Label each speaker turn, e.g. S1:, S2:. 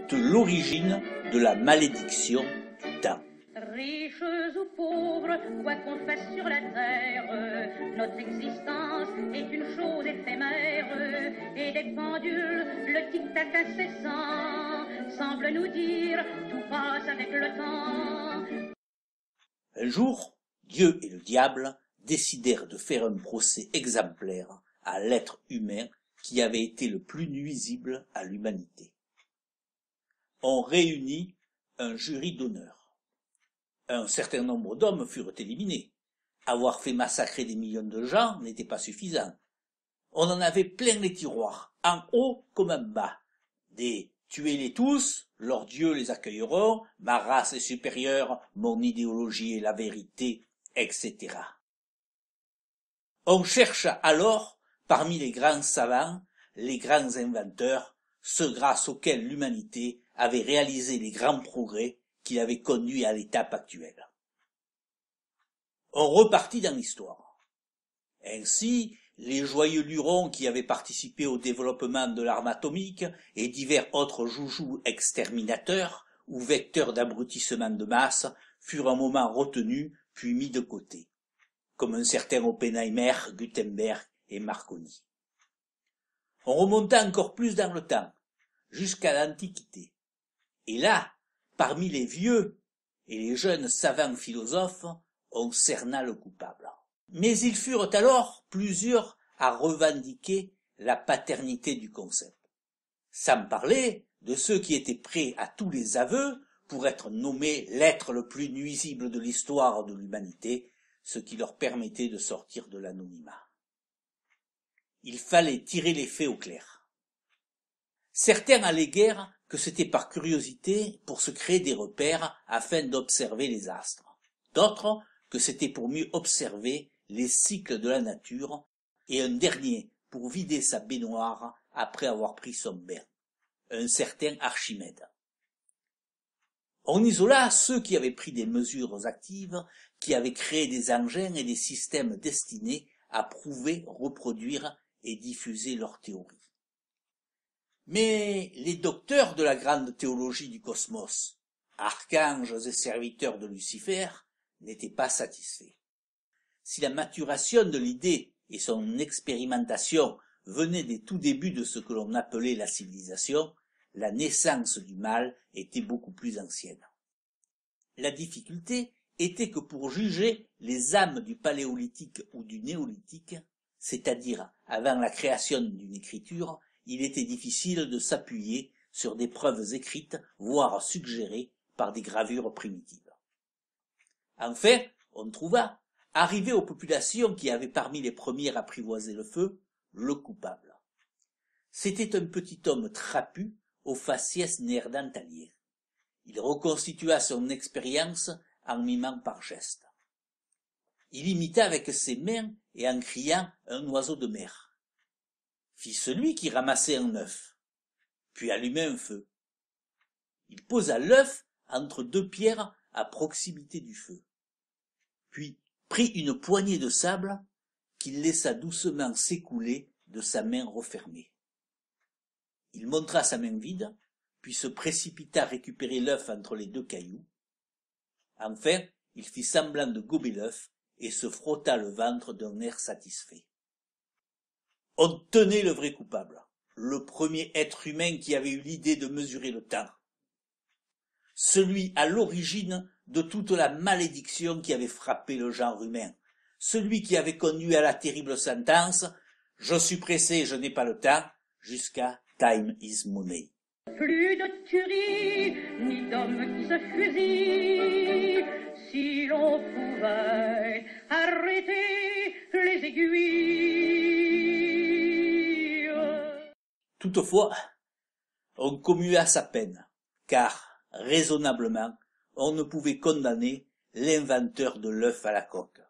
S1: toute l'origine de la malédiction du temps.
S2: Riches ou pauvres, quoi qu'on fasse sur la terre, notre existence est une chose éphémère, et des pendules, le tic-tac incessant, semble nous dire tout passe avec le temps.
S1: Un jour, Dieu et le diable décidèrent de faire un procès exemplaire à l'être humain qui avait été le plus nuisible à l'humanité. On réunit un jury d'honneur. Un certain nombre d'hommes furent éliminés. Avoir fait massacrer des millions de gens n'était pas suffisant. On en avait plein les tiroirs, en haut comme en bas. Des « tuez-les tous, leurs dieux les accueilleront, ma race est supérieure, mon idéologie est la vérité, etc. » On chercha alors, parmi les grands savants, les grands inventeurs, ceux grâce auxquels l'humanité avait réalisé les grands progrès qui l'avaient conduit à l'étape actuelle. On repartit dans l'histoire. Ainsi, les joyeux lurons qui avaient participé au développement de l'arme atomique et divers autres joujoux exterminateurs ou vecteurs d'abrutissement de masse furent un moment retenus puis mis de côté, comme un certain Oppenheimer, Gutenberg et Marconi. On remonta encore plus dans le temps, jusqu'à l'Antiquité. Et là, parmi les vieux et les jeunes savants philosophes, on cerna le coupable. Mais ils furent alors plusieurs à revendiquer la paternité du concept, sans parler de ceux qui étaient prêts à tous les aveux pour être nommés l'être le plus nuisible de l'histoire de l'humanité, ce qui leur permettait de sortir de l'anonymat. Il fallait tirer les faits au clair. Certains alléguèrent que c'était par curiosité pour se créer des repères afin d'observer les astres. D'autres que c'était pour mieux observer les cycles de la nature, et un dernier pour vider sa baignoire après avoir pris son bain, un certain Archimède. On isola ceux qui avaient pris des mesures actives, qui avaient créé des engins et des systèmes destinés à prouver, reproduire et diffuser leurs théories. Mais les docteurs de la grande théologie du cosmos, archanges et serviteurs de Lucifer, n'étaient pas satisfaits. Si la maturation de l'idée et son expérimentation venaient des tout débuts de ce que l'on appelait la civilisation, la naissance du mal était beaucoup plus ancienne. La difficulté était que pour juger les âmes du paléolithique ou du néolithique, c'est-à-dire avant la création d'une écriture, il était difficile de s'appuyer sur des preuves écrites, voire suggérées par des gravures primitives. Enfin, on trouva, arrivé aux populations qui avaient parmi les premières apprivoisé le feu, le coupable. C'était un petit homme trapu au faciès néerdentalien. Il reconstitua son expérience en mimant par geste. Il imita avec ses mains et en criant un oiseau de mer. Fit celui qui ramassait un œuf, puis allumait un feu. Il posa l'œuf entre deux pierres à proximité du feu, puis prit une poignée de sable qu'il laissa doucement s'écouler de sa main refermée. Il montra sa main vide, puis se précipita récupérer l'œuf entre les deux cailloux. Enfin, il fit semblant de gober l'œuf et se frotta le ventre d'un air satisfait. On tenait le vrai coupable, le premier être humain qui avait eu l'idée de mesurer le temps, celui à l'origine de toute la malédiction qui avait frappé le genre humain, celui qui avait conduit à la terrible sentence « Je suis pressé, je n'ai pas le temps » jusqu'à « Time is money ».
S2: Plus de tuerie, ni d'hommes qui se fusillent, si l'on pouvait arrêter les aiguilles.
S1: Toutefois, on commua sa peine, car, raisonnablement, on ne pouvait condamner l'inventeur de l'œuf à la coque.